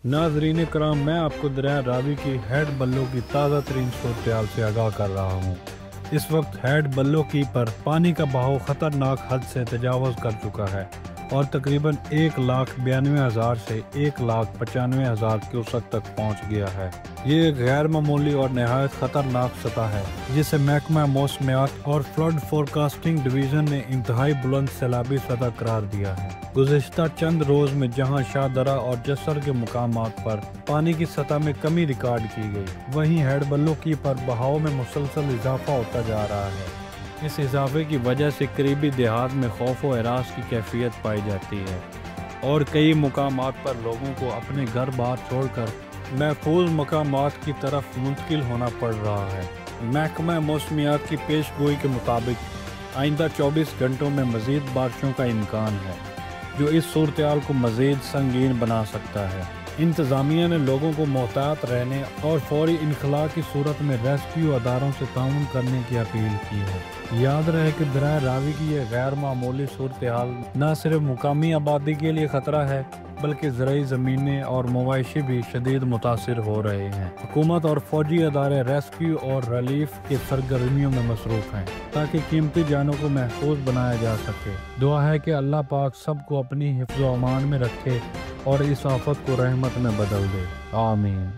नाजरीन कराम, मैं आपको दरिया रावी की हेड बल्लो की ताज़ा तरीन सूरत से आगाह कर रहा हूँ। इस वक्त हेड बल्लो की पर पानी का बहाव खतरनाक हद से तजावज़ कर चुका है और तकरीबन 1,92,000 से 1,95,000 क्यूसेक तक पहुँच गया है। ये गैर मामूली और नहायत ख़तरनाक सतह है जिसे महकमा मौसमियात और फ्लड फोरकास्टिंग डिवीज़न ने इंतहाई बुलंद सैलाबी सतह करार दिया है। गुज़िश्ता चंद रोज़ में जहां शाहदरा और जसर के मुकामात पर पानी की सतह में कमी रिकॉर्ड की गई, वहीं हेड बल्लो की पर बहाव में मुसलसल इजाफा होता जा रहा है। इस इजाफे की वजह से करीबी देहात में खौफ व हरास की कैफियत पाई जाती है और कई मुकामात पर लोगों को अपने घर बार छोड़कर महफूज मकामात की तरफ मुंतकिल होना पड़ रहा है। महकमा मौसमियात की पेश गोई के मुताबिक आइंदा 24 घंटों में मज़ीद बारिशों का इम्कान है जो इस सूरत-ए-हाल को मज़ीद संगीन बना सकता है। इंतज़ामिया ने लोगों को मोहतात रहने और फौरी इनखला की सूरत में रेस्क्यू अदारों से ताउन करने की अपील की है। याद रहे कि दरिया रावी की यह गैर मामूली सूरत-ए-हाल न सिर्फ मुकामी आबादी के लिए ख़तरा है बल्कि ज़राई ज़मीनें और मवाशी भी शदीद मुतासिर हो रहे हैं। हुकूमत और फौजी अदारे रेस्क्यू और रिलीफ की सरगर्मियों में मसरूफ़ हैं ताकि कीमती जानों को महफूज बनाया जा सके। दुआ है कि अल्लाह पाक सबको अपनी हिफ्ज़-ओ-अमान में रखे और इस आफत को रहमत में बदल दे। आमीन।